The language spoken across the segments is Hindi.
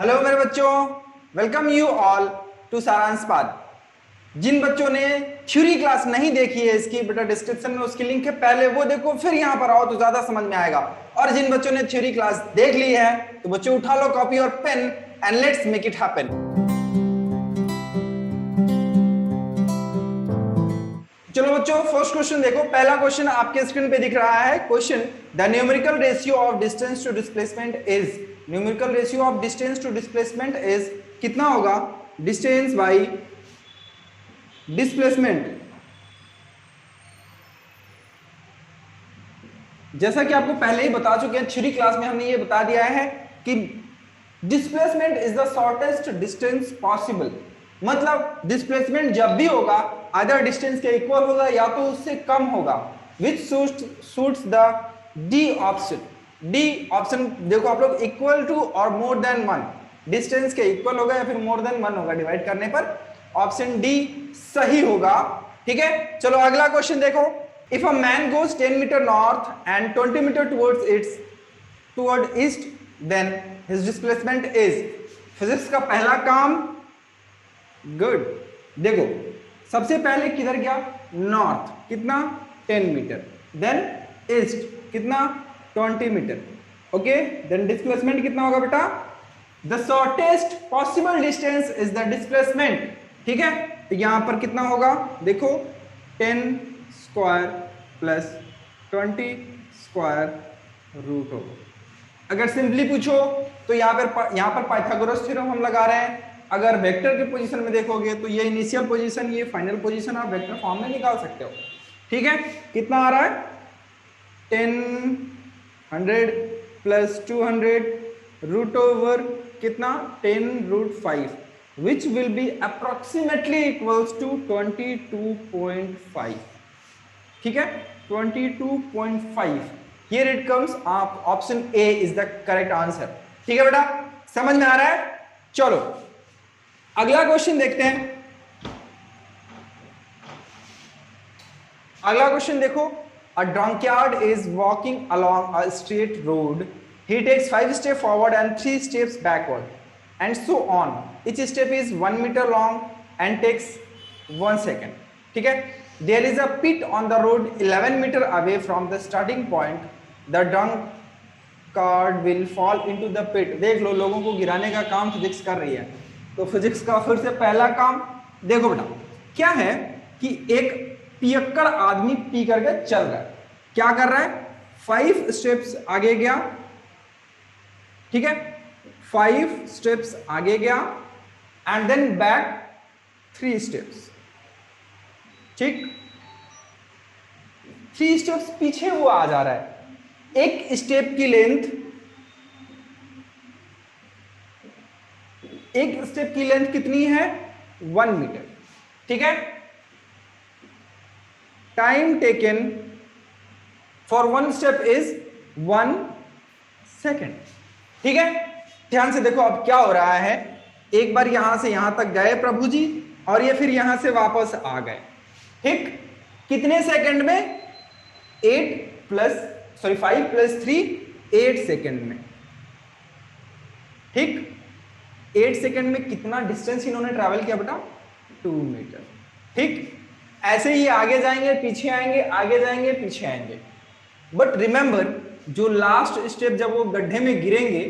हेलो मेरे बच्चों, वेलकम यू ऑल टू सारांश पाठ। जिन बच्चों ने थ्योरी क्लास नहीं देखी है इसकी बेटा डिस्क्रिप्शन में उसकी लिंक है, पहले वो देखो फिर यहां पर आओ तो ज्यादा समझ में आएगा। और जिन बच्चों ने थ्योरी क्लास देख ली है तो बच्चों उठा लो कॉपी और pen and let's make it happen. चलो बच्चों फर्स्ट क्वेश्चन देखो। पहला क्वेश्चन आपके स्क्रीन पे दिख रहा है। Question, the numerical ratio of distance to displacement is. Numerical ratio of distance to displacement is कितना होगा? Distance by displacement. जैसा कि आपको पहले ही बता चुके हैं, थ्योरी क्लास में हमने ये बता दिया है कि displacement is the shortest distance possible. मतलब डिस्प्लेसमेंट जब भी होगा अदर डिस्टेंस के इक्वल होगा या तो उससे कम होगा, which suits the D option. D option देखो आप लोग, इक्वल टू और मोर देन वन। डिस्टेंस के इक्वल होगा या फिर मोर देन वन होगा डिवाइड करने पर, ऑप्शन डी सही होगा। ठीक है, चलो अगला क्वेश्चन देखो। If a man goes 10 metre north and 20 metre toward east then his displacement is. Physics का पहला काम, गुड। देखो सबसे पहले किधर गया? नॉर्थ, कितना? 10 मीटर। देन ईस्ट कितना? 20 मीटर। ओके, देन डिस्प्लेसमेंट कितना होगा बेटा? The shortest possible distance is the displacement. ठीक है, तो यहां पर कितना होगा? देखो 10 स्क्वायर प्लस 20 स्क्वायर रूट होगा। अगर सिंपली पूछो तो यहां पर पाइथागोरस थ्योरम हम लगा रहे हैं। अगर वेक्टर के पोजीशन में देखोगे तो ये इनिशियल पोजीशन, ये फाइनल पोजीशन आप वेक्टर फॉर्म में निकाल सकते हो। ठीक है, कितना आ रहा है? 10 100 प्लस 200 रूट ओवर कितना? 10 root 5 which will be approximately equals to 22.5। ठीक है, 22.5। here it comes, आप option A is the correct answer. ठीक है बेटा, समझ में आ रहा है? चलो अगला क्वेश्चन देखते हैं। अगला क्वेश्चन देखो। A drunkard is walking along a straight road. He takes 5 step forward and 3 steps backward and so on. Each step is 1 meter long and takes 1 second. ठीक है, there is a pit on the road 11 meter away from the starting point. The drunkard will fall into the pit. देख लो, लोगों को गिराने का काम फिजिक्स कर रही है। तो फिजिक्स का फिर से पहला काम देखो बेटा, क्या है कि एक पियक्कड़ आदमी पी करके चल रहा है। क्या कर रहा है? 5 स्टेप्स आगे गया। ठीक है, 5 स्टेप्स आगे गया एंड देन बैक 3 स्टेप्स। ठीक, 3 स्टेप्स पीछे वो आ जा रहा है। एक स्टेप की लेंथ, एक स्टेप की लेंथ कितनी है? 1 मीटर। ठीक है, time taken for 1 step is 1 second. ठीक है, ध्यान से देखो अब क्या हो रहा है। एक बार यहां से यहां तक गए प्रभु जी और ये फिर यहां से वापस आ गए। ठीक, कितने सेकंड में? 5 प्लस 3 8 सेकंड में। ठीक, 8 सेकंड में कितना डिस्टेंस इन्होंने ट्रैवल किया बेटा? 2 मीटर। ठीक, ऐसे ही आगे जाएंगे पीछे आएंगे, आगे जाएंगे पीछे आएंगे। बट रिमेंबर, जो लास्ट स्टेप जब वो गड्ढे में गिरेंगे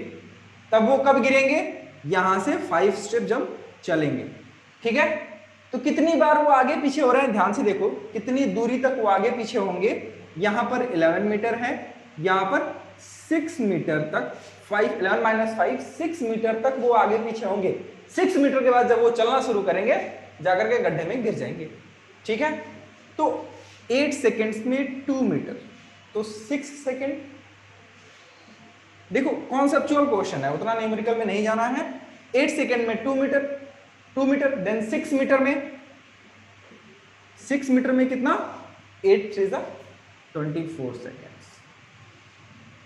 तब वो कब गिरेंगे? यहां से 5 स्टेप जब चलेंगे। ठीक है, तो कितनी बार वो आगे पीछे हो रहे हैं? ध्यान से देखो कितनी दूरी तक वो आगे पीछे होंगे। यहां पर 11 मीटर है, यहां पर 6 मीटर तक। 11 माइनस 5 6 मीटर तक वो आगे पीछे होंगे। 6 मीटर के बाद जब वो चलना शुरू करेंगे जाकर के गड्ढे में गिर जाएंगे। ठीक है, तो 8 सेकेंड्स में 2 मीटर, तो 6 सेकेंड। देखो कॉन्सेप्चुअल क्वेश्चन है, उतना न्यूमेरिकल में नहीं जाना है। 8 सेकेंड में 2 मीटर, देन 6 मीटर में, 6 मीटर में कितना? 8 3 24 सेकेंड्स।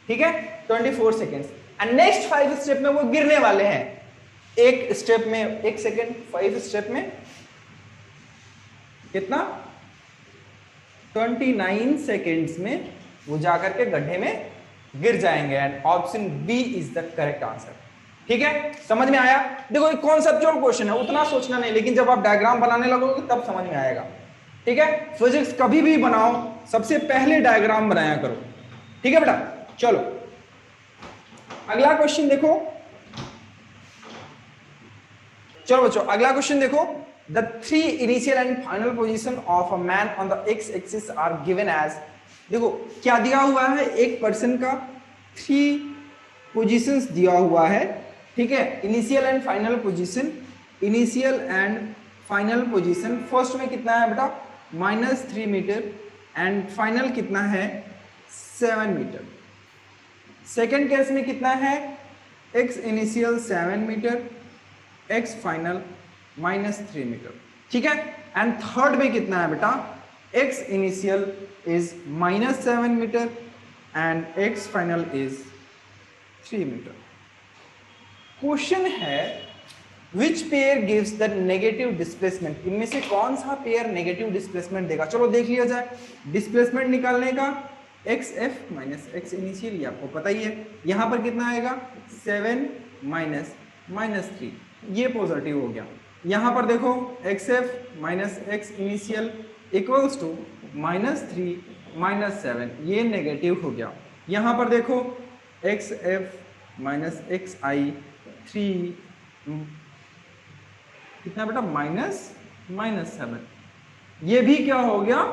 ठीक है, 24 सेकेंड्स। एंड नेक्स्ट 5 स्टेप में वो गिरने वाले हैं। एक स्टेप में 1 सेकेंड, 5 स्टेप में कितना? 29 सेकेंड्स में वो जाकर के गड्ढे में गिर जाएंगे। And option B is the correct answer. ठीक है, समझ में आया? देखो एक कॉन्सेप्चुअल क्वेश्चन है, उतना सोचना नहीं, लेकिन जब आप डायग्राम बनाने लगोगे तब समझ में आएगा। ठीक है, फिजिक्स कभी भी बनाओ सबसे पहले डायग्राम बनाया करो। ठीक है बेटा, चलो अगला क्वेश्चन देखो। चलो बच्चों अगला क्वेश्चन देखो। The three initial and final position of a man on the x axis are given as. देखो क्या दिया हुआ है, एक पर्सन का थ्री पोजीशंस दिया हुआ है। ठीक है, initial and final position, initial and final position. First में कितना है बेटा -3 मीटर एंड फाइनल कितना है 7 मीटर। सेकेंड केस में कितना है x initial 7 metre, x final -3 metre. ठीक है, एंड थर्ड में कितना है बेटा x initial is -7 metre and x final is 3 metre. Question है which pair gives the negative displacement. इनमें से कौन सा पेयर नेगेटिव डिस्प्लेसमेंट देगा। चलो देख लिया जाए। डिस्प्लेसमेंट निकालने का x f minus x initial, ये आपको पता ही है। यहां पर कितना आएगा 7 माइनस 3, ये पॉजिटिव हो गया। यहां पर देखो x f minus x initial equals to -3 -7, ये नेगेटिव हो गया। यहां पर देखो x f minus x i 3 कितना बेटा -7, ये भी क्या हो गया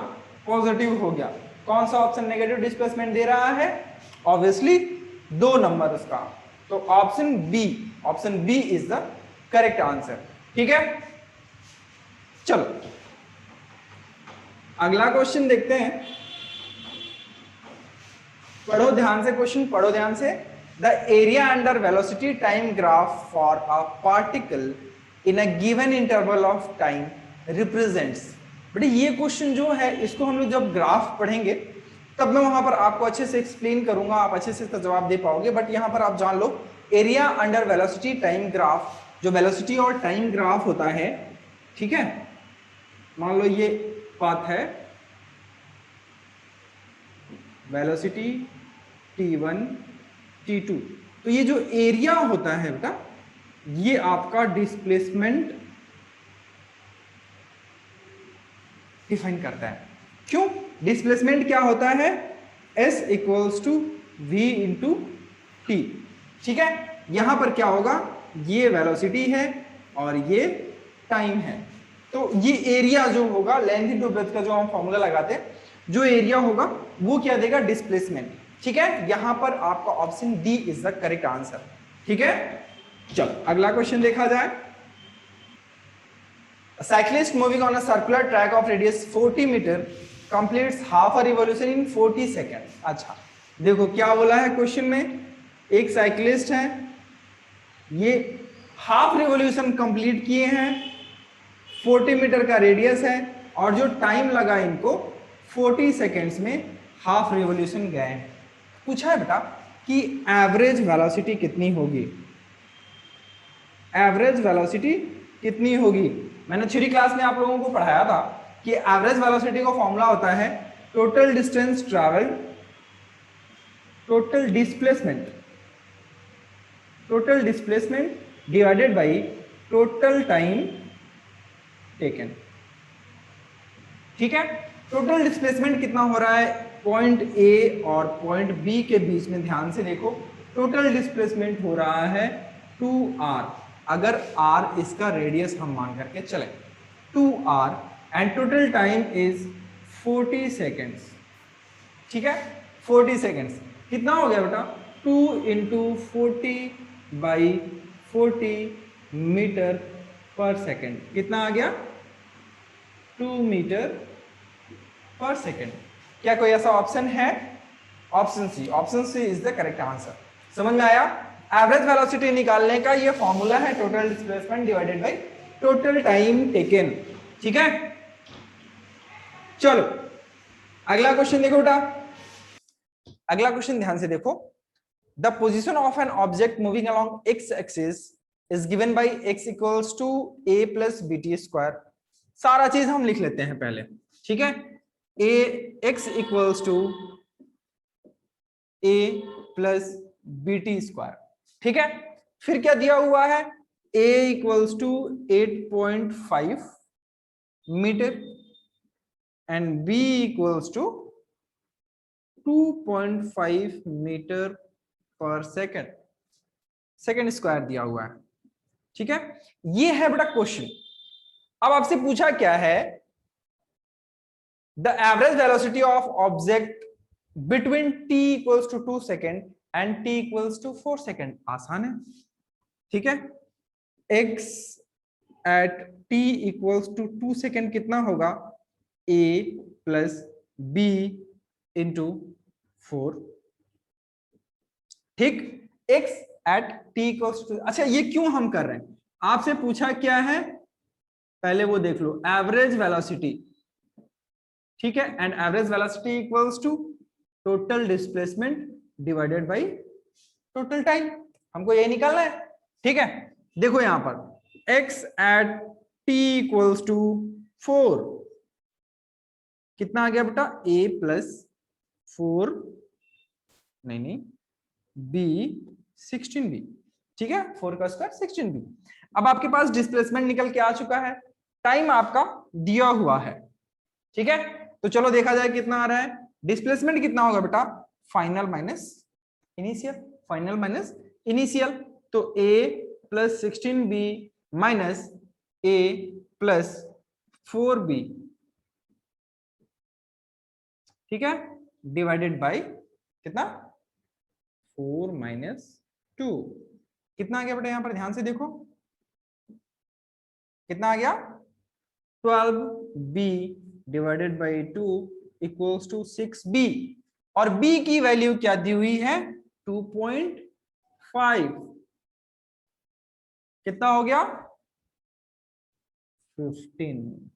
पॉजिटिव हो गया। कौन सा ऑप्शन नेगेटिव डिस्प्लेसमेंट दे रहा है, ऑब्वियसली 2 नंबर उसका, तो option B is the correct answer. ठीक है, चलो अगला क्वेश्चन देखते हैं। पढ़ो ध्यान से, क्वेश्चन पढ़ो ध्यान से। The area under velocity time graph for a particle in a given interval of time represents. बेटे ये क्वेश्चन जो है इसको हम लोग जब ग्राफ पढ़ेंगे तब मैं वहां पर आपको अच्छे से एक्सप्लेन करूंगा, आप अच्छे से इसका जवाब दे पाओगे। बट यहां पर आप जान लो area under velocity time graph, जो वेलोसिटी और टाइम ग्राफ होता है, ठीक है, मान लो ये पाथ है वेलोसिटी t1 t2, तो ये जो एरिया होता है बेटा ये आपका डिस्प्लेसमेंट डिफाइन करता है। क्यों, डिस्प्लेसमेंट क्या होता है s equals to v into t. ठीक है, यहां पर क्या होगा, ये वेलोसिटी है और ये टाइम है, तो ये एरिया जो होगा लेंथ इनटू ब्रेथ का जो हम फॉर्मूला लगाते हैं, जो एरिया होगा वो क्या देगा डिस्प्लेसमेंट। ठीक है, यहां पर आपका option D is the correct answer. ठीक है, चलो अगला क्वेश्चन देखा जाए। A cyclist moving on a circular track of radius 40 meter completes half a revolution in 40 seconds। अच्छा देखो क्या बोला है क्वेश्चन में, एक साइकिलिस्ट है, ये हाफ रिवॉल्यूशन कंप्लीट किए हैं, 40 मीटर का रेडियस है और जो टाइम लगा इनको 40 सेकेंड्स में हाफ रिवॉल्यूशन गए हैं। पूछा है बेटा कि एवरेज वेलोसिटी कितनी होगी, एवरेज वेलोसिटी कितनी होगी। मैंने 3 क्लास में आप लोगों को पढ़ाया था कि एवरेज वेलोसिटी का फॉर्मूला होता है total distance travelled, total displacement divided by total time taken. ठीक है, टोटल डिस्प्लेसमेंट कितना हो रहा है पॉइंट ए और पॉइंट बी के बीच में, ध्यान से देखो टोटल डिस्प्लेसमेंट हो रहा है 2r, अगर r इसका रेडियस हम मान करके चले 2r and total time is 40 seconds. ठीक है, 40 सेकेंड्स कितना हो गया बेटा 2 इंटू 40/40 मीटर पर सेकेंड, कितना आ गया 2 मीटर पर सेकेंड। क्या कोई ऐसा ऑप्शन है, option C is the correct answer. समझ में आया, एवरेज वेलोसिटी निकालने का ये फॉर्मूला है total displacement divided by total time taken. ठीक है, चलो अगला क्वेश्चन देखो बेटा, अगला क्वेश्चन ध्यान से देखो। The position of an object moving along x axis is given by x equals to a plus bt square. सारा चीज हम लिख लेते हैं पहले। ठीक है, x equals to a plus bt square. ठीक है, फिर क्या दिया हुआ है, a equals to 8.5 metre and b equals to 2.5 metre per second, second square दिया हुआ है। ठीक है, ये है बेटा क्वेश्चन। अब आपसे पूछा क्या है, the average velocity of object between t equals to 2 second and t equals to 4 second. आसान है, ठीक है। x at t equals to 2 second कितना होगा, a प्लस b इंटू 4। ठीक, x at t equals to, अच्छा ये क्यों हम कर रहे हैं, आपसे पूछा क्या है, पहले वो देख लो, एवरेज वेलोसिटी, ठीक है, and average velocity equals to total displacement divided by total time, हमको ये निकालना है। ठीक है, देखो यहां पर x at t equals to 4 कितना आ गया बेटा, a प्लस 4 नहीं b 16b। ठीक है, 4 का स्क्वायर 16b। अब आपके पास डिस्प्लेसमेंट निकल के आ चुका है, टाइम आपका दिया हुआ है। ठीक है, तो चलो देखा जाए कितना आ रहा है, डिस्प्लेसमेंट कितना होगा बेटा, final minus initial, final minus initial, तो a plus 16b minus a plus 4b, ठीक है, डिवाइडेड बाय कितना, 4 माइनस 2, कितना आ गया बेटा, यहां पर ध्यान से देखो कितना आ गया, 12b divided by 2 equals to 6b, और b की वैल्यू क्या दी हुई है, 2.5, कितना हो गया, 15।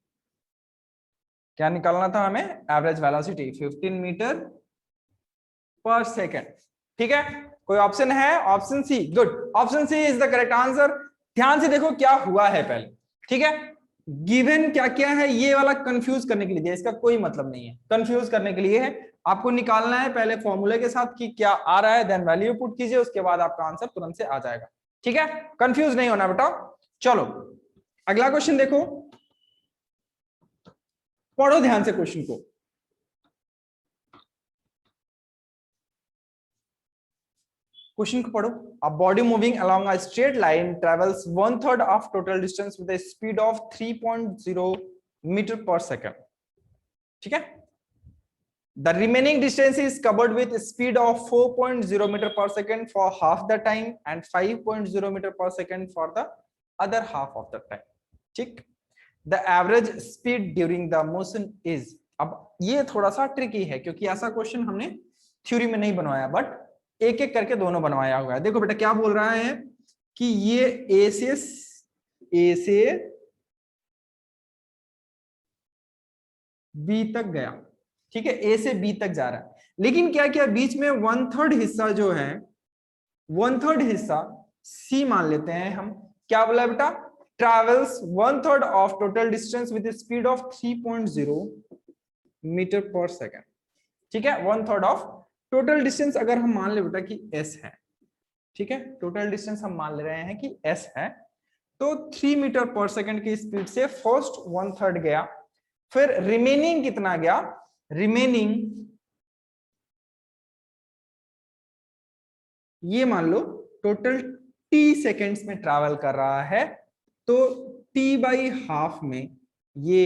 क्या निकालना था हमें, average velocity 15 metre per second. ठीक है, कोई ऑप्शन है, option C, good, option C is the correct answer. ध्यान से देखो क्या हुआ है पहले। ठीक है, गिवन क्या क्या है, ये वाला कंफ्यूज करने के लिए, इसका कोई मतलब नहीं है, कंफ्यूज करने के लिए है। आपको निकालना है पहले फॉर्मूले के साथ कि क्या आ रहा है, देन वैल्यू पुट कीजिए, उसके बाद आपका आंसर तुरंत से आ जाएगा। ठीक है, कंफ्यूज नहीं होना बेटा। चलो अगला क्वेश्चन देखो, पढ़ो ध्यान से क्वेश्चन को। क्वेश्चन को पढ़ो, a body moving along a straight line travels 1/3 of total distance with a speed of 3.0 meter per second. ठीक है, the remaining distance is covered with a speed of 4.0 meter per second for half the time and 5.0 meter per second for the other half of the time. ठीक, the average speed during the motion is, अब ये थोड़ा सा ट्रिकी है क्योंकि ऐसा क्वेश्चन हमने थ्योरी में नहीं बनवाया, बट एक एक करके दोनों बनवाया हुआ है। देखो बेटा क्या बोल रहा है कि ये ए से बी तक गया, ठीक है, ए से बी तक जा रहा है, लेकिन क्या क्या बीच में 1/3 हिस्सा जो है, 1/3 हिस्सा सी मान लेते हैं हम, क्या बोला बेटा, travels 1/3 of total distance with speed of 3.0 metre per second. ठीक है, 1/3 ऑफ टोटल डिस्टेंस अगर हम मान ले बेटा कि s है, ठीक है, टोटल डिस्टेंस हम मान ले रहे हैं कि s है, तो 3 मीटर पर सेकंड की स्पीड से फर्स्ट 1/3 गया, फिर रिमेनिंग कितना गया, रिमेनिंग ये मान लो टोटल t सेकेंड्स में ट्रैवल कर रहा है, तो t बाई हाफ में ये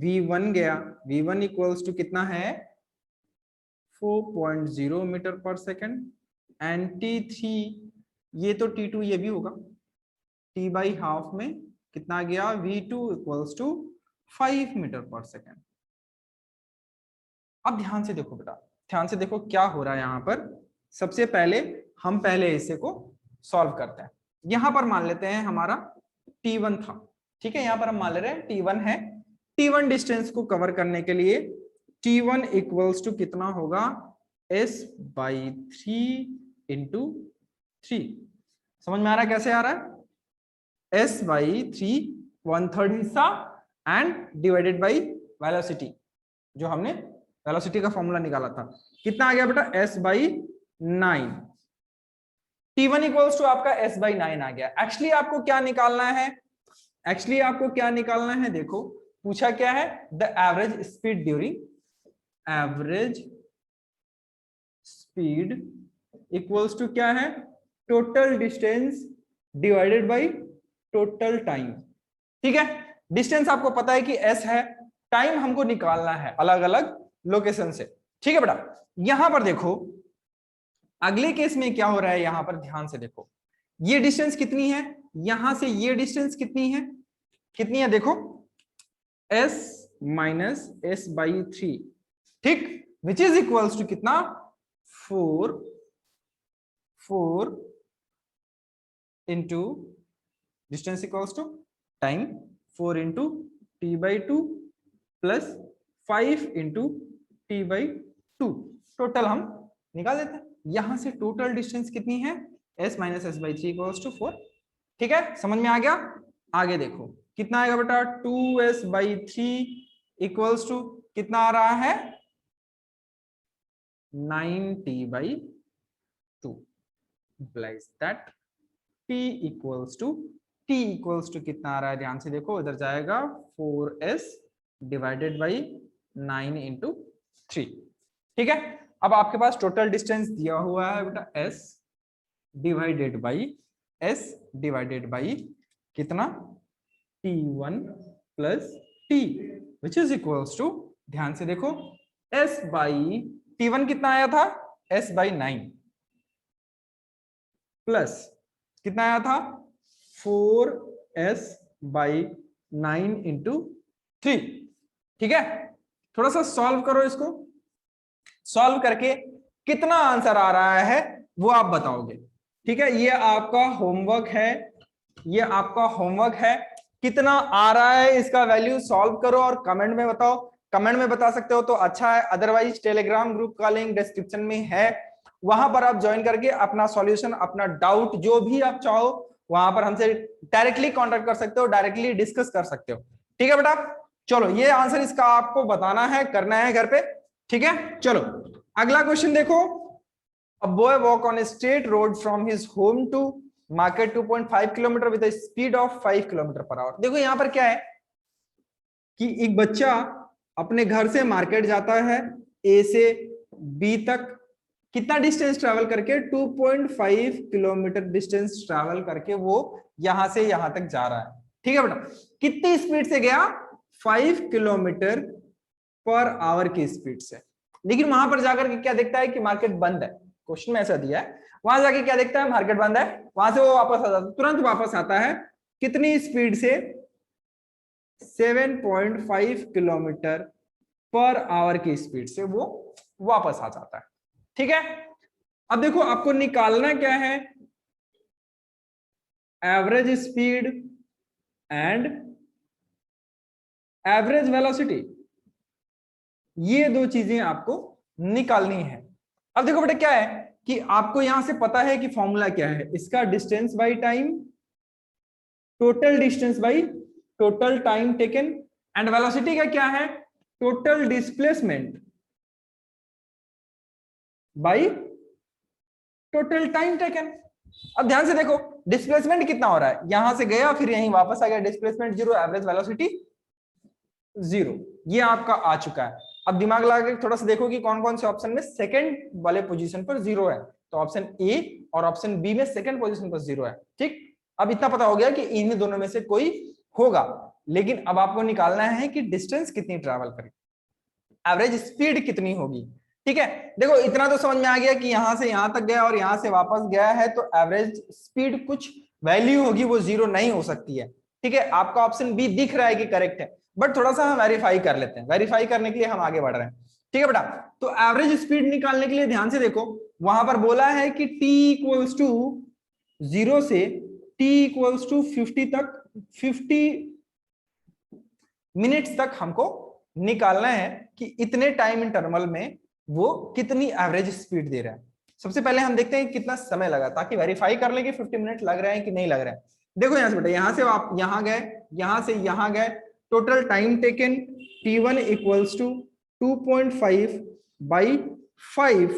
v1 गया, v1 इक्वल्स टू कितना है, 4.0 metre per second, and t3 ये तो t2 ये भी होगा, t बाई हाफ में कितना गया, v2 equals to 5 metre per second. अब ध्यान से देखो बेटा, ध्यान से देखो क्या हो रहा है यहां पर। सबसे पहले हम पहले हिस्से को सॉल्व करते हैं। यहां पर मान लेते हैं हमारा t1 था, ठीक है, यहां पर हम मान ले रहे हैं t1 है, t1 डिस्टेंस को कवर करने के लिए t1 इक्वल्स टू कितना होगा, s/3 इंटू 3। समझ में आ रहा है कैसे आ रहा है, s/3 1/3 हिस्सा एंड डिवाइडेड बाई वेलोसिटी, जो हमने वेलोसिटी का फॉर्मूला निकाला था, कितना आ गया बेटा, s/9। T1 इक्वल्स टू आपका S/9 आ गया। एक्चुअली आपको क्या निकालना है, देखो पूछा क्या है, the average speed during, average speed equals to क्या है, total distance divided by total time. ठीक है, डिस्टेंस आपको पता है कि s है, टाइम हमको निकालना है अलग अलग लोकेशन से। ठीक है बेटा, यहां पर देखो अगले केस में क्या हो रहा है, यहां पर ध्यान से देखो, ये डिस्टेंस कितनी है, यहां से ये डिस्टेंस कितनी है, देखो s माइनस s/3, ठीक, विच इज इक्वल्स टू कितना, 4 into distance equals to time, 4 into t/2 plus 5 into t/2, total हम निकाल देते हैं। यहां से टोटल डिस्टेंस कितनी है, s minus s/3 equals to 4। ठीक है, समझ में आ गया। आगे देखो कितना आएगा बेटा, 2s/3 इक्वल्स टू कितना आ रहा है, 9t/2 implies that t equals to कितना आ रहा है, ध्यान से देखो, इधर जाएगा 4s डिवाइडेड बाई 9 इंटू 3। ठीक है, अब आपके पास टोटल डिस्टेंस दिया हुआ है बेटा s डिवाइडेड बाई कितना, t1 plus t, which is equals to, ध्यान से देखो, s बाई t1 कितना आया था, s/9 प्लस कितना आया था, 4s/9 इंटू 3। ठीक है, थोड़ा सा सॉल्व करो इसको, सॉल्व करके कितना आंसर आ रहा है वो आप बताओगे। ठीक है, ये आपका होमवर्क है, कितना आ रहा है इसका वैल्यू सॉल्व करो और कमेंट में बताओ। कमेंट में बता सकते हो तो अच्छा है, अदरवाइज टेलीग्राम ग्रुप का लिंक डिस्क्रिप्शन में है, वहां पर आप ज्वाइन करके अपना सॉल्यूशन, अपना डाउट जो भी आप चाहो वहां पर हमसे डायरेक्टली कांटेक्ट कर सकते हो, डायरेक्टली डिस्कस कर सकते हो। ठीक है बेटा, चलो ये आंसर इसका आपको बताना है, करना है घर पे। ठीक है, चलो अगला क्वेश्चन देखो, a boy walk on a straight road from his home to market 2.5 kilometre with speed of 5 kilometre per hour. देखो यहां पर क्या है कि एक बच्चा अपने घर से मार्केट जाता है, ए से बी तक, कितना डिस्टेंस ट्रैवल करके, 2.5 किलोमीटर डिस्टेंस ट्रैवल करके वो यहां से यहां तक जा रहा है। ठीक है बेटा, कितनी स्पीड से गया, 5 किलोमीटर पर आवर की स्पीड से। लेकिन वहां पर जाकर के क्या देखता है कि मार्केट बंद है, क्वेश्चन में ऐसा दिया है, वहां जाके क्या देखता है, मार्केट बंद है, वहां से वो वापस आ जाता है, तुरंत वापस आता है, कितनी स्पीड से, 7.5 किलोमीटर पर आवर की स्पीड से वो वापस आ जाता है। ठीक है, अब देखो आपको निकालना क्या है, average speed and average velocity, ये दो चीजें आपको निकालनी है। अब देखो बेटा क्या है कि आपको यहां से पता है कि फॉर्मूला क्या है इसका, distance by time, total distance by total time taken, and velocity का क्या है, total displacement by total time taken. अब ध्यान से देखो डिस्प्लेसमेंट कितना हो रहा है, यहां से गया फिर यहीं वापस आ गया, डिस्प्लेसमेंट 0, एवरेज वेलोसिटी 0, ये आपका आ चुका है। अब दिमाग लगा के थोड़ा सा देखो कि कौन कौन से ऑप्शन में सेकंड वाले पोजीशन पर 0 है, तो ऑप्शन ए और ऑप्शन बी में सेकंड पोजीशन पर 0 है। ठीक, अब इतना पता हो गया कि इन दोनों में से कोई होगा, लेकिन अब आपको निकालना है कि डिस्टेंस कितनी ट्रैवल करेगी, एवरेज स्पीड कितनी होगी। ठीक है, देखो इतना तो समझ में आ गया कि यहां से यहां तक गया और यहां से वापस गया है, तो एवरेज स्पीड कुछ वैल्यू होगी, वो 0 नहीं हो सकती है। ठीक है, आपका ऑप्शन बी दिख रहा है कि करेक्ट है, बट थोड़ा सा हम वेरीफाई कर लेते हैं, वेरीफाई करने के लिए हम आगे बढ़ रहे हैं। ठीक है बेटा, तो एवरेज स्पीड निकालने के लिए ध्यान से देखो, वहां पर बोला है कि t इक्वल्स टू 0 से t इक्वल्स टू 50 तक, 50 मिनट्स तक हमको निकालना है कि इतने टाइम इंटरवल में वो कितनी एवरेज स्पीड दे रहा है। सबसे पहले हम देखते हैं कितना समय लगा, ताकि वेरीफाई कर ले कि 50 मिनट लग रहे हैं कि नहीं लग रहे हैं। देखो यहां से बेटा, यहां से आप यहां गए, यहां से यहां गए, total time taken t1 equals to 2.5 by 5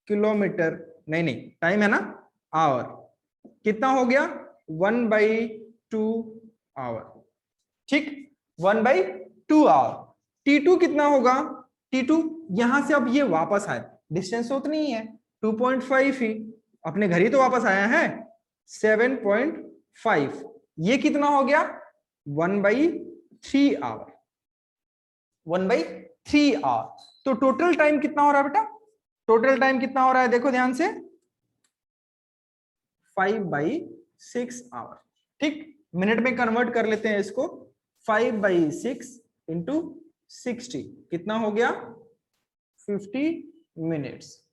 kilometre, नहीं टाइम है ना, आवर। कितना हो गया? 1/2 आवर। ठीक, 1/2 आवर। T2 कितना होगा? T2 यहां से अब ये वापस आए, डिस्टेंस तो उतनी ही है 2.5 ही, अपने घर ही तो वापस आया है 7.5। ये कितना हो गया? 1/3 आवर। 1/3 आवर। तो टोटल टाइम कितना हो रहा है बेटा? टोटल टाइम कितना हो रहा है देखो ध्यान से, 5/6 आवर। ठीक, मिनट में कन्वर्ट कर लेते हैं इसको, 5/6 इंटू 60 कितना हो गया? 50 मिनट्स।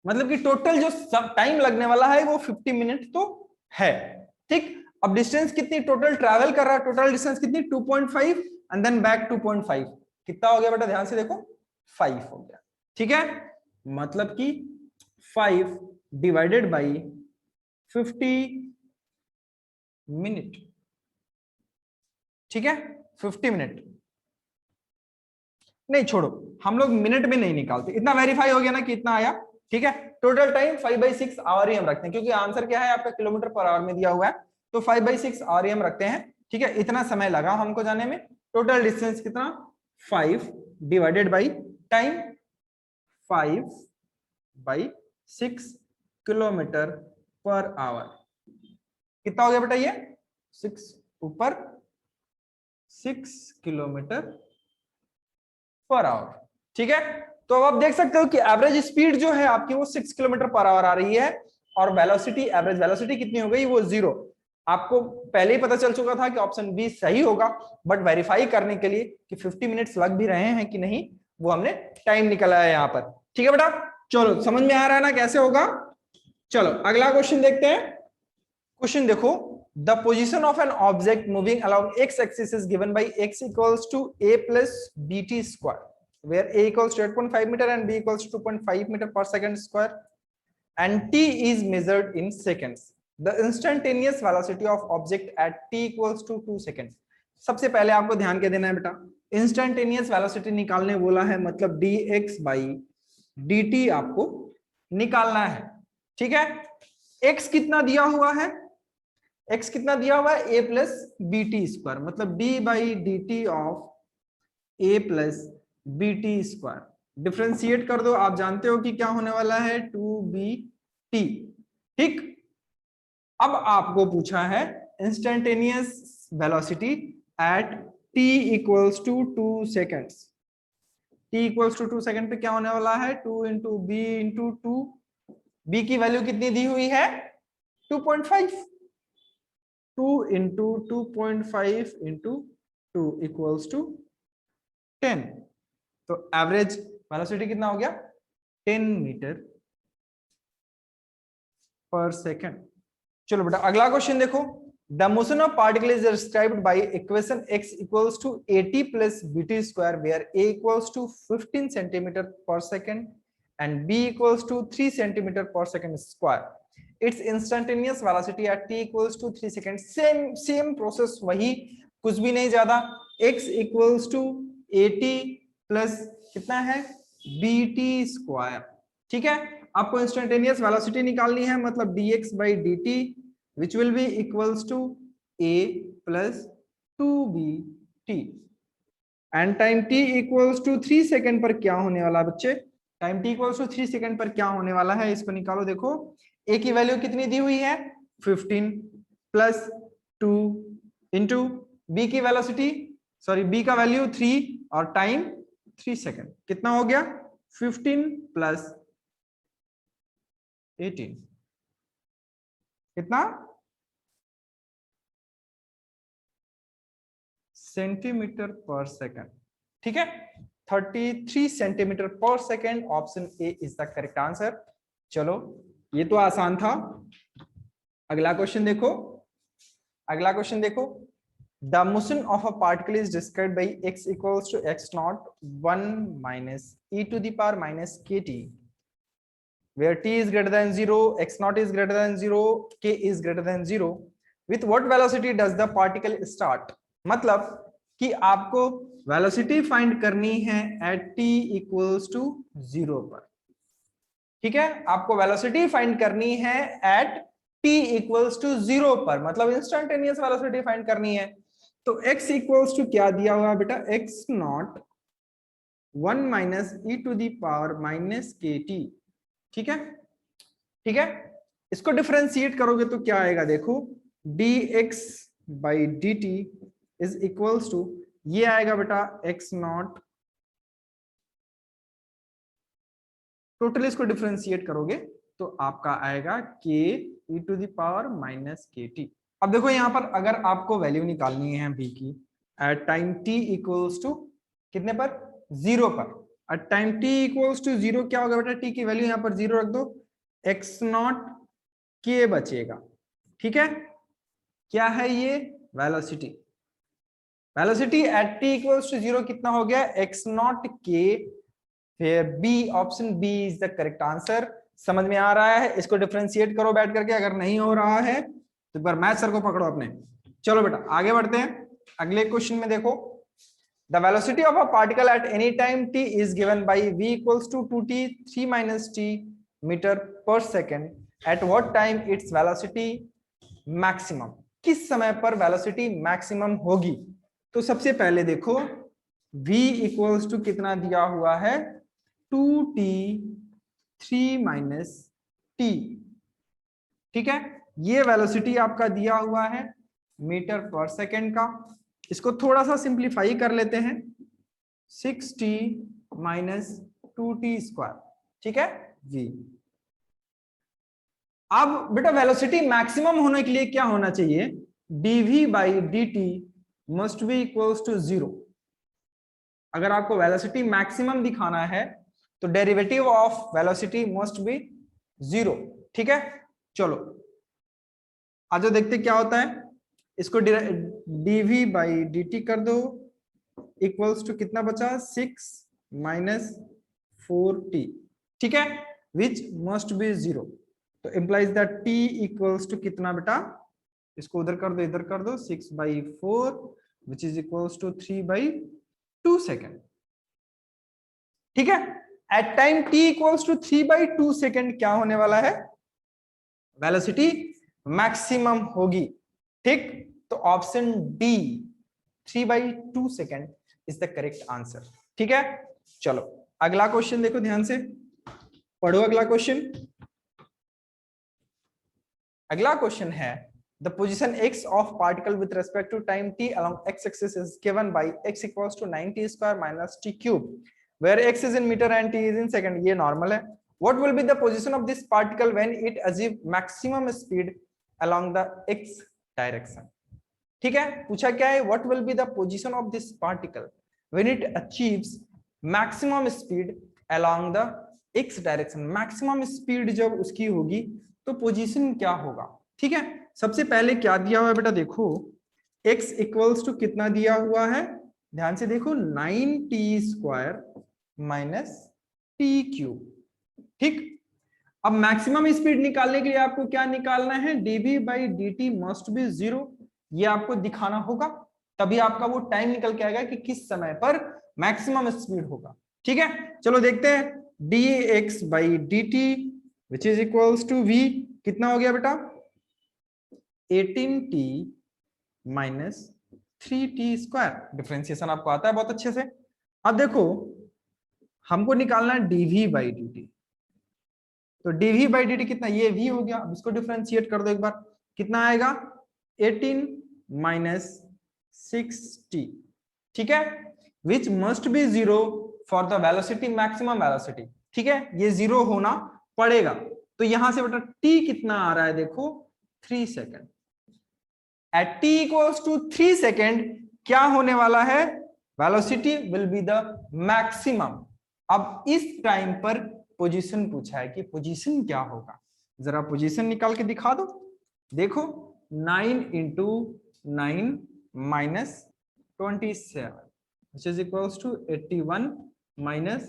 मतलब कि टोटल जो सब टाइम लगने वाला है वो 50 मिनट तो है। ठीक, अब डिस्टेंस कितनी टोटल ट्रैवल कर रहा है? टोटल डिस्टेंस कितनी? 2.5 एंड देन बैक 2.5। कितना हो गया बेटा? ध्यान से देखो, 5 हो गया। ठीक है, मतलब कि 5 डिवाइडेड बाई 50 मिनट। ठीक है, 50 मिनट नहीं, छोड़ो, हम लोग मिनट में नहीं निकालते, इतना वेरीफाई हो गया ना कि इतना आया। ठीक है, टोटल टाइम 5/6 आवर ही हम रखते हैं, क्योंकि आंसर क्या है आपका? किलोमीटर पर आवर में दिया हुआ है, तो 5/6 आवर ही हम रखते हैं। ठीक है, इतना समय लगा हमको जाने में। टोटल डिस्टेंस कितना? 5 divided by time, 5/6 kilometre per our. कितना हो गया बेटा? ये 6 ऊपर 6 किलोमीटर पर आवर। ठीक है, तो अब आप देख सकते हो कि एवरेज स्पीड जो है आपकी वो 6 किलोमीटर पर आवर आ रही है, और वेलोसिटी, एवरेज वेलोसिटी कितनी हो गई? वो 0। आपको पहले ही पता चल चुका था कि ऑप्शन बी सही होगा, बट वेरीफाई करने के लिए कि 50 मिनट्स लग भी रहे हैं कि नहीं, वो हमने टाइम निकाला है यहाँ पर। ठीक है बेटा, चलो समझ में आ रहा है ना कैसे होगा? चलो अगला क्वेश्चन देखते हैं। क्वेश्चन देखो, the position of an object moving along x-axis is given by x equals to a plus bt square, where a equals to 8.5 meter and b equals to 2.5 meter per second square, and t is measured in seconds. The instantaneous velocity of object at t equals to 2 seconds. सबसे पहले आपको ध्यान क्या देना है बेटा? इंस्टेंटेनियस वेलोसिटी निकालने बोला है, मतलब dx by dt आपको निकालना है। ठीक है, x कितना दिया हुआ है? x कितना दिया हुआ है? a plus B T square, मतलब d by D T of a plus B T square. Differentiate कर दो, आप जानते हो कि क्या होने वाला है? 2bt। ठीक, अब आपको पूछा है instantaneous velocity at t equals to 2 seconds. t equals to 2 second पे क्या होने वाला है? 2 इंटू बी इंटू 2। बी की वैल्यू कितनी दी हुई है? 2.5। 2 इंटू 2.5 इंटू 2 इक्वल्स टू 10। तो एवरेज वेलोसिटी कितना हो गया? 10 मीटर पर सेकेंड। चलो बेटा अगला क्वेश्चन देखो, the motion of particle is described by equation x equals to 80 plus bt square, where a equals to 15 centimetre per second and b equals to 3 centimetre per second square. Its instantaneous velocity at t equals to 3 seconds. Same process वही, कुछ भी नहीं ज्यादा। x equals to 80 प्लस कितना है? bt square. ठीक है, आपको इंस्टेंटेनियस वेलोसिटी निकालनी है, मतलब dx by dt which will be equals to a plus 2bt and time t equals to 3 second पर क्या होने वाला बच्चे? Time t equals to 3 second पर क्या होने वाला है, इसको निकालो। देखो a की वैल्यू कितनी दी हुई है? 15 प्लस 2 इंटू b की वेलोसिटी, सॉरी b का वैल्यू 3 और टाइम 3 सेकंड। कितना हो गया? 15 प्लस 18 कितना? सेंटीमीटर पर सेकंड। ठीक है, 33 सेंटीमीटर पर second. Option A is the correct answer. चलो ये तो आसान था। अगला क्वेश्चन देखो, अगला क्वेश्चन देखो, the motion of a particle is described by x equals to x not 1 minus e to the power minus kt, where t is greater than 0, x naught is greater than 0, k is greater than 0. With what velocity does the particle start? मतलब कि आपको वेलोसिटी फाइंड करनी है एट t इक्वल्स टू 0 पर। ठीक है, आपको वेलोसिटी फाइंड करनी है एट t इक्वल्स टू 0 पर, मतलब इंस्टेंटेनियस वेलोसिटी फाइंड करनी है। तो x इक्वल्स टू क्या दिया हुआ है बेटा, x not 1 minus E to the power minus K T. ठीक है, ठीक है, इसको डिफरेंशिएट करोगे तो क्या आएगा, देखो dx by D T is equals to, ये आएगा बेटा x नॉट, टोटल इसको डिफरेंशिएट करोगे तो आपका आएगा k E to the power minus K T. अब देखो यहां पर अगर आपको वैल्यू निकालनी है b की at time t equals to कितने पर, 0 पर, at time t equals to 0 क्या होगा बेटा, t की वैल्यू यहां पर 0 रख दो, x नॉट k बचेगा। ठीक है, क्या है ये, velocity, velocity at t equals to 0 कितना हो गया, x नॉट k, फिर B, option B is the correct answer. समझ में आ रहा है, इसको डिफरेंशिएट करो बैठ करके, अगर नहीं हो रहा है तो एक बार मैथ सर को पकड़ो अपने। चलो बेटा आगे बढ़ते हैं, अगले क्वेश्चन में देखो, the velocity of a particle at any time t is given by v equals to 2t 3 minus t metre per second, at what time its velocity maximum, किस समय पर वेलोसिटी मैक्सिमम होगी। तो सबसे पहले देखो v इक्वल्स टू कितना दिया हुआ है, 2t 3 माइनस टी। ठीक है, ये वेलोसिटी आपका दिया हुआ है मीटर पर सेकेंड का। इसको थोड़ा सा सिंप्लीफाई कर लेते हैं, 6t माइनस 2t स्क्वायर। ठीक है v, अब बेटा वेलोसिटी मैक्सिमम होने के लिए क्या होना चाहिए, dv by dt must be equals to 0। अगर आपको वेलोसिटी मैक्सिमम दिखाना है तो derivative of velocity must be 0। ठीक है, चलो आज देखते क्या होता है, इसको dv बाई dt कर दो, इक्वल्स टू कितना बचा, 6 माइनस 4t। ठीक है, विच मस्ट बी 0, तो implies that t equals to कितना बेटा, इसको उधर कर दो इधर कर दो, 6 by 4 which is equals to 3 by 2 second. ठीक है, at time t equals to 3 by 2 second क्या होने वाला है, वेलोसिटी मैक्सिमम होगी। ठीक, तो option D 3 by 2 second is the correct answer. ठीक है, चलो अगला क्वेश्चन देखो ध्यान से, पढ़ो अगला क्वेश्चन। अगला क्वेश्चन है, the position x of particle with respect to time t along x-axis is given by x equals to 9t square minus t cube, where x is in meter and t is in second। ये नॉर्मल है। What will be the position of this particle when it achieve maximum speed along the x direction? ठीक है, पूछा क्या है, what will be the position of this particle when it achieves maximum speed along the x direction। maximum speed जब उसकी होगी तो पोजीशन क्या होगा। ठीक है, सबसे पहले क्या दिया हुआ है बेटा, देखो x इक्वल्स टू कितना दिया हुआ है, ध्यान से देखो 9t square minus T cube. ठीक, अब मैक्सिमम स्पीड निकालने के लिए आपको क्या निकालना है, dv by dt must be 0, ये आपको दिखाना होगा, तभी आपका वो टाइम निकल के आएगा कि किस समय पर मैक्सिमम स्पीड होगा। ठीक है, चलो देखते हैं, dx by dt which is equals to v, कितना हो गया बेटा, 18t minus 3t square. Differentiation आपको आता है बहुत अच्छे से। अब देखो हमको निकालना है dv बाई dt, तो dv बाई dt कितना, ये v हो गया। अब इसको डिफरेंशिएट कर दो एक बार, कितना आएगा 18 माइनस 6t। ठीक है, which must be 0 for the velocity maximum velocity. ठीक है, ये 0 होना पड़ेगा, तो यहां से बेटा t कितना आ रहा है, देखो 3 second. At t equals to 3 second क्या होने वाला है, velocity will be the maximum. अब इस टाइम पर पोजीशन पूछा है कि पोजीशन क्या होगा, जरा पोजीशन निकाल के दिखा दो। देखो 9 into 9 minus 27 which is equals to 81 minus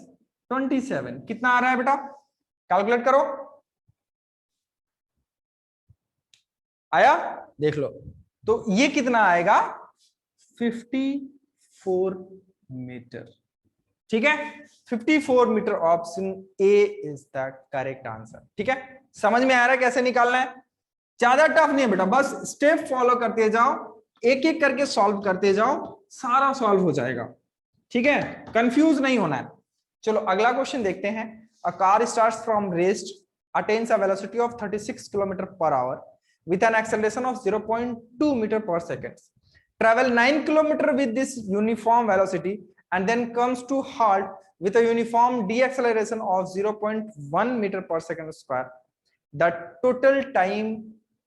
27, कितना आ रहा है बेटा, कैलकुलेट करो, आया, देख लो, तो ये कितना आएगा 54 मीटर। ठीक है, 54 metre, option A is the correct answer. ठीक है, समझ में आ रहा है कैसे निकालना है? ज्यादा टफ नहीं है बेटा, बस स्टेप फॉलो करते जाओ, एक एक करके सॉल्व करते जाओ, सारा सॉल्व हो जाएगा। ठीक है, कंफ्यूज नहीं होना है। चलो अगला क्वेश्चन देखते हैं। A car starts from rest, attains a velocity of 36 kilometre per our with an acceleration of 0.2 meter per second, travel 9 kilometer with this uniform velocity and then comes to halt with a uniform deceleration of 0.1 meter per second square. The total time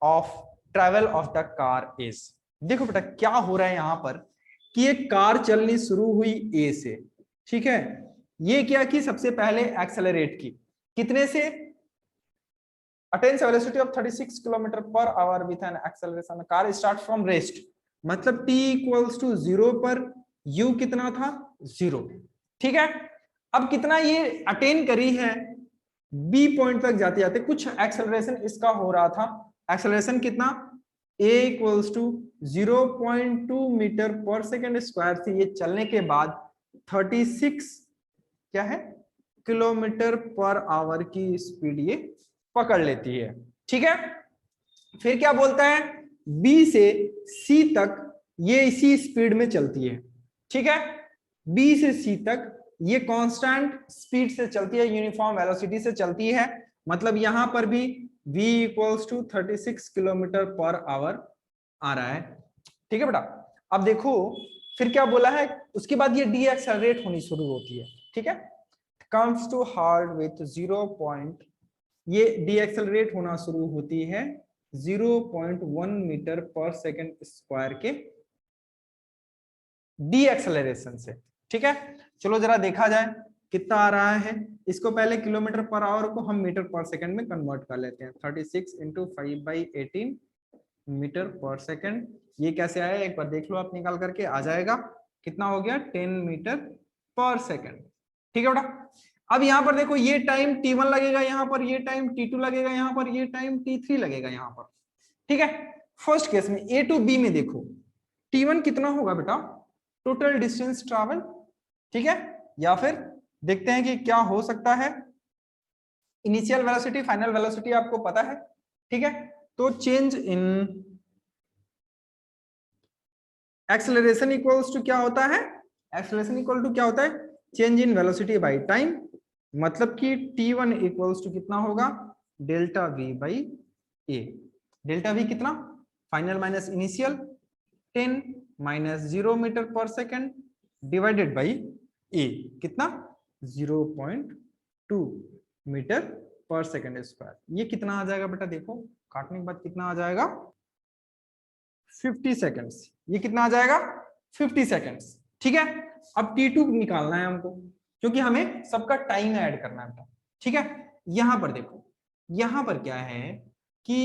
of travel of the car is, देखो बेटा क्या हो रहा है यहां पर कि एक कार चलनी शुरू हुई ए से, ठीक है, ये क्या की सबसे पहले एक्सेलरेट की, कितने से, attains a velocity of 36 km per hour with an acceleration, the car starts from rest, मतलब t equals to 0 पर u कितना था, 0। ठीक है, अब कितना ये अटेन करी है, b पॉइंट तक जाते जाते कुछ एक्सेलरेशन इसका हो रहा था, एक्सेलरेशन कितना, a equals to 0.2 metre per second square से ये चलने के बाद 36 क्या है किलोमीटर पर आवर की स्पीड ये पकड़ लेती है। ठीक है, फिर क्या बोलता है, B से C तक ये इसी स्पीड में चलती है। ठीक है, B से C तक ये कांस्टेंट स्पीड से चलती है, यूनिफॉर्म वेलोसिटी से चलती है, मतलब यहां पर भी V equals to 36 kilometre per hour आ रहा है। ठीक है बेटा, अब देखो फिर क्या बोला है, उसके बाद ये डी एक्सेलरेट होनी शुरू होती है। ठीक है, comes to halt with 0. ये डी एक्सेलरेट होना शुरू होती है 0.1 मीटर पर सेकेंड स्क्वायर के डी एक्सेलरेशन से। ठीक है, चलो जरा देखा जाए कितना आ रहा है, इसको पहले किलोमीटर पर आवर को हम मीटर पर सेकेंड में कन्वर्ट कर लेते हैं, 36 इंटू 5/18 मीटर पर सेकेंड, ये कैसे आया एक बार देख लो आप निकाल करके, आ जाएगा कितना हो गया 10 मीटर पर सेकेंड। ठीक है बेटा, अब यहां पर देखो ये टाइम t1 लगेगा, यहां पर ये टाइम t2 लगेगा, यहां पर ये टाइम t3 लगेगा यहां पर। ठीक है, फर्स्ट केस में a टू b में देखो t1 कितना होगा बेटा, टोटल डिस्टेंस ट्रैवल। ठीक है, या फिर देखते हैं कि क्या हो सकता है, इनिशियल वेलोसिटी फाइनल वेलोसिटी आपको पता है। ठीक है, तो change in acceleration equals to क्या होता है, एक्सेलरेशन इक्वल टू क्या होता है, change in velocity by time, मतलब कि t1 इक्वल्स टू कितना होगा, delta v by A. Delta v कितना, final minus initial, 10 minus 0 metre per second divided by A, कितना 0.2 मीटर पर सेकेंड स्क्वायर। ये कितना आ जाएगा बेटा, देखो काटने के बाद कितना आ जाएगा, 50 सेकेंड्स। ये कितना आ जाएगा, 50 सेकेंड्स। ठीक है, अब t2 निकालना है हमको, क्योंकि हमें सबका टाइम ऐड करना है। ठीक है, यहां पर देखो, यहां पर क्या है कि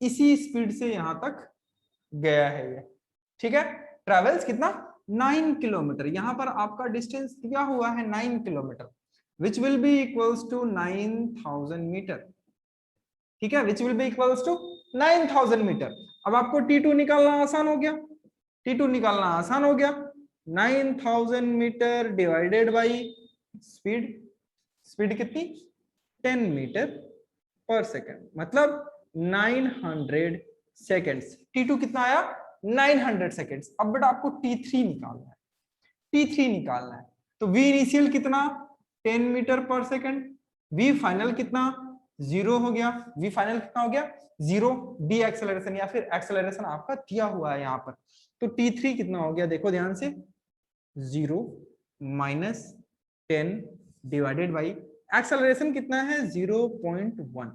इसी स्पीड से यहां तक गया है ये। ठीक है, ट्रेवल्स कितना 9 किलोमीटर, यहां पर आपका डिस्टेंस दिया हुआ है 9 kilometre, which will be equals to 9000 metre. ठीक है, which will be equals to 9000 metre. अब आपको t2 निकालना आसान हो गया, t2 निकालना आसान हो गया, 9000 metre divided by speed, speed कितनी 10 मीटर पर सेकेंड, मतलब 900 सेकेंड्स। t2 कितना आया 900 सेकेंड्स। अब बेटा आपको t3 निकालना है, t3 निकालना है, तो v इनिशियल कितना 10 metre per second, v final कितना 0 हो गया, v फाइनल कितना हो गया 0, डी एक्सेलरेशन या फिर एक्सेलरेशन आपका दिया हुआ है यहाँ पर, तो t3 कितना हो गया, देखो ध्यान से 0 माइनस 10 डिवाइडेड बाई एक्सेलरेशन कितना है 0.1,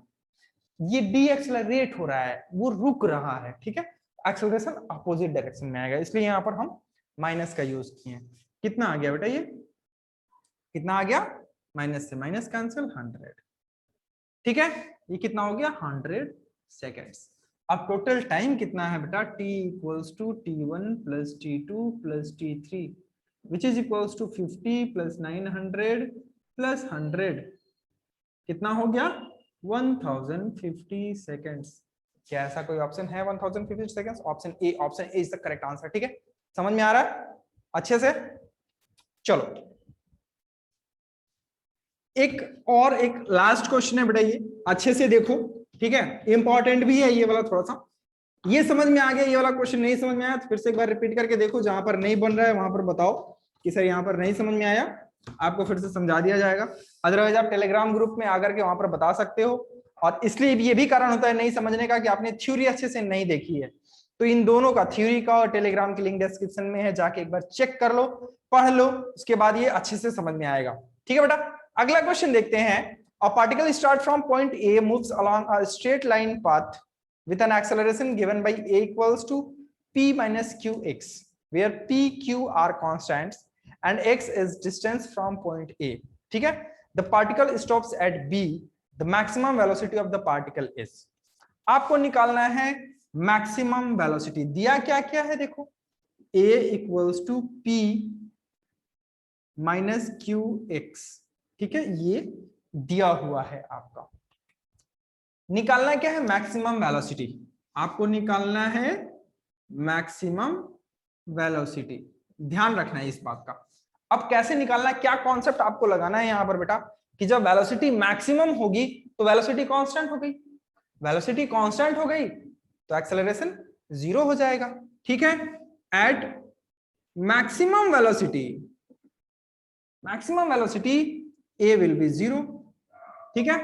ये डी एक्सेलरेट हो रहा है, वो रुक रहा है। ठीक है, एक्सेलरेशन अपोजिट डायरेक्शन में आएगा, इसलिए यहाँ पर हम माइनस का यूज किए। कितना आ गया बेटा, ये कितना आ गया, माइनस से माइनस कैंसिल 100। ठीक है, ये कितना हो गया 100 सेकेंड्स। अब टोटल टाइम कितना है बेटा, t equals to t1 plus t2 plus t3 which is equals to 50 plus 900 plus 100, कितना हो गया 1050 सेकेंड्स। क्या ऐसा कोई ऑप्शन है 1050 seconds? Option A, option A is the correct answer. ठीक है, समझ में आ रहा है अच्छे से? चलो एक लास्ट क्वेश्चन है बेटा, ये अच्छे से देखो, ठीक है, इंपॉर्टेंट भी है ये वाला थोड़ा सा। ये समझ में आ गया, ये वाला क्वेश्चन नहीं समझ में आया तो फिर से एक बार रिपीट करके देखो, जहां पर नहीं बन रहा है वहां पर बताओ कि सर यहाँ पर नहीं समझ में आया, आपको फिर से समझा दिया जाएगा। अदरवाइज आप टेलीग्राम ग्रुप में आकर के वहां पर बता सकते हो। और इसलिए ये भी कारण होता है नहीं समझने का कि आपने थ्योरी अच्छे से नहीं देखी है। तो इन दोनों का, थ्योरी का और टेलीग्राम की लिंक डिस्क्रिप्शन में है, जाके एक बार चेक कर लो, पढ़ लो, उसके बाद ये अच्छे से समझ में आएगा। ठीक है बेटा, अगला क्वेश्चन देखते हैं। A particle start from point A, moves along a straight line path with an acceleration given by A equals to P minus QX, where P, Q are constants and X is distance from point A. ठीक है, the particle stops at B, the maximum velocity of the particle is. आपको निकालना है मैक्सिमम वेलोसिटी। दिया क्या क्या है देखो, A equals to P minus QX, ठीक है, ये दिया हुआ है आपका। निकालना क्या है, मैक्सिमम वेलोसिटी। आपको निकालना है मैक्सिमम वेलोसिटी, ध्यान रखना है इस बात का। अब कैसे निकालना है, क्या कॉन्सेप्ट आपको लगाना है यहां पर बेटा, कि जब वेलोसिटी मैक्सिमम होगी तो वेलोसिटी कांस्टेंट हो गई, वेलोसिटी कांस्टेंट हो गई तो एक्सेलरेशन 0 हो जाएगा। ठीक है, at maximum velocity, maximum velocity A will be 0, ठीक है,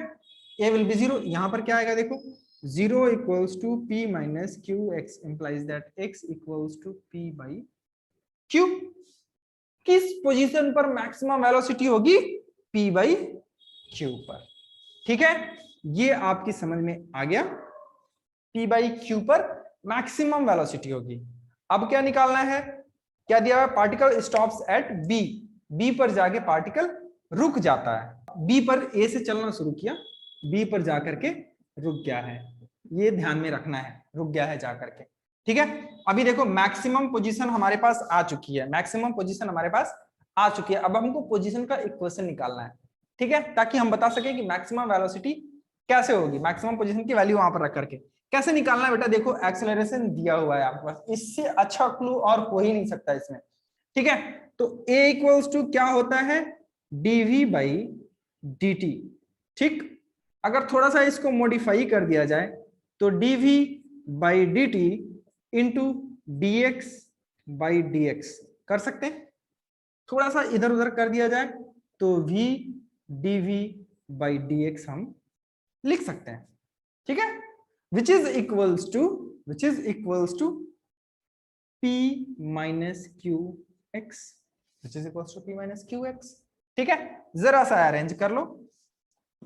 A विल बी 0। यहां पर क्या आएगा देखो, 0 equals to P minus QX implies that X equals to P by Q। किस पोजीशन पर मैक्सिमम वेलोसिटी होगी, P बाई Q पर। ठीक है, ये आपकी समझ में आ गया, P बाई Q पर मैक्सिमम वेलोसिटी होगी। अब क्या निकालना है, क्या दिया है, particle stops at B, B पर जाके पार्टिकल रुक जाता है। B पर A से चलना शुरू किया, B पर जाकर के रुक गया है, ये ध्यान में रखना है, रुक गया है जाकर के। ठीक है, अभी देखो मैक्सिमम पोजीशन हमारे पास आ चुकी है, मैक्सिमम पोजीशन हमारे पास आ चुकी है। अब हमको पोजीशन का इक्वेशन निकालना है, ठीक है, ताकि हम बता सके कि मैक्सिमम वेलोसिटी कैसे होगी, मैक्सिमम पोजीशन की वैल्यू वहां पर रख करके कैसे निकालना है बेटा। देखो एक्सेलरेशन दिया हुआ है आपके पास, इससे अच्छा क्लू और हो ही नहीं सकता इसमें। ठीक है, तो A इक्वल्स टू क्या होता है, dv बाई dt। ठीक, अगर थोड़ा सा इसको मॉडिफाई कर दिया जाए तो dv by dt into dx by dx कर सकते हैं। थोड़ा सा इधर उधर कर दिया जाए तो v dv बाई dx हम लिख सकते हैं। ठीक है, which is equals to p minus qx, which is equals to p minus qx। ठीक है, जरा सा अरेंज कर लो,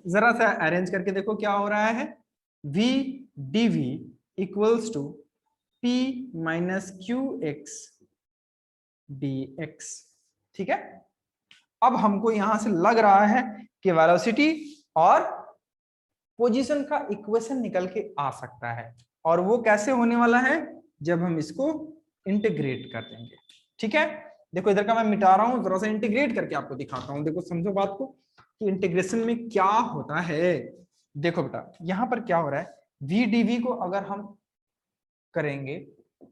जरा सा अरेंज करके देखो क्या हो रहा है, v dv equals to p minus qx dx। ठीक है, अब हमको यहां से लग रहा है कि वेलोसिटी और पोजीशन का इक्वेशन निकल के आ सकता है, और वो कैसे होने वाला है, जब हम इसको इंटीग्रेट कर देंगे। ठीक है, देखो इधर का मैं मिटा रहा हूं, जरा सा इंटीग्रेट करके आपको दिखाता हूं। देखो समझो बात को कि इंटीग्रेशन में क्या होता है। देखो बेटा यहां पर क्या हो रहा है, v dv को अगर हम करेंगे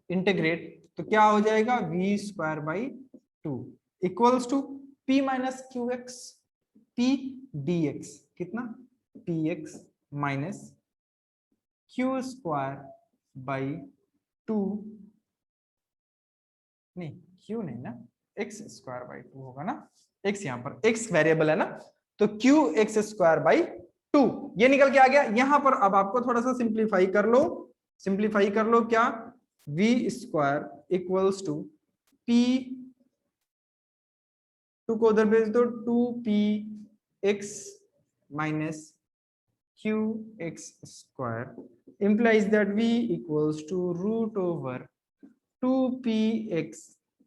इंटीग्रेट तो क्या हो जाएगा, v square by 2 equals to p minus qx p dx, कितना px minus q square by 2, नहीं q नहीं ना, x स्क्वायर बाई 2 होगा ना, x यहाँ पर x वेरिएबल है ना, तो q x स्क्वायर बाई 2 ये निकल के आ गया। यहां पर अब आपको थोड़ा सा सिंप्लीफाई कर लो, सिंप्लीफाई कर लो, क्या v square equals to p, 2 को उधर भेज दो, 2px minus qx square implies that v equals to root over 2px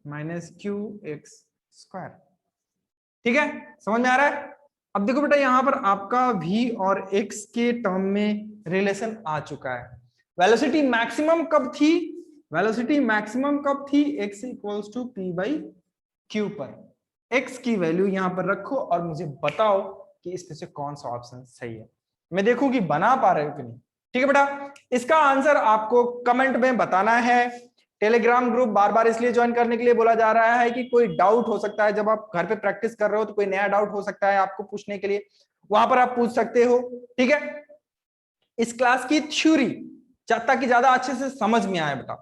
minus qx square. ठीक है, समझ में आ रहा है। अब देखो बेटा यहां पर आपका v और x के टर्म में रिलेशन आ चुका है। वेलोसिटी मैक्सिमम कब थी, वेलोसिटी मैक्सिमम कब थी, x equals to p by q पर। x की वैल्यू यहां पर रखो और मुझे बताओ कि इसमें से कौन सा ऑप्शन सही है, मैं देखूं कि बना पा रहे हो कि नहीं। ठीक है बेटा, इसका आंसर आपको कमेंट में बताना है। टेलीग्राम ग्रुप बार बार इसलिए ज्वाइन करने के लिए बोला जा रहा है कि कोई डाउट हो सकता है, जब आप घर पे प्रैक्टिस कर रहे हो तो कोई नया डाउट हो सकता है आपको पूछने के लिए, वहां पर आप पूछ सकते हो। ठीक है, इस क्लास की थ्योरी ताकि ज्यादा अच्छे से समझ में आए, बेटा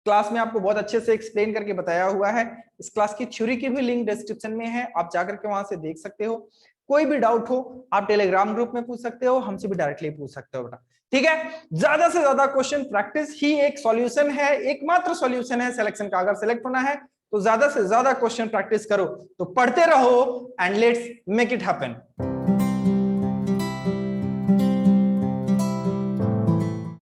क्लास में आपको बहुत अच्छे से एक्सप्लेन करके बताया हुआ है। इस क्लास की थ्योरी की भी लिंक डिस्क्रिप्शन में है, आप जाकर के वहां से देख सकते हो। कोई भी डाउट हो आप टेलीग्राम ग्रुप में पूछ सकते हो, हमसे भी डायरेक्टली पूछ सकते हो बेटा। ठीक है, ज्यादा से ज्यादा क्वेश्चन प्रैक्टिस ही एक सॉल्यूशन है, एकमात्र सॉल्यूशन है सिलेक्शन का। अगर सिलेक्ट होना है तो ज्यादा से ज्यादा क्वेश्चन प्रैक्टिस करो, तो पढ़ते रहो and let's make it happen.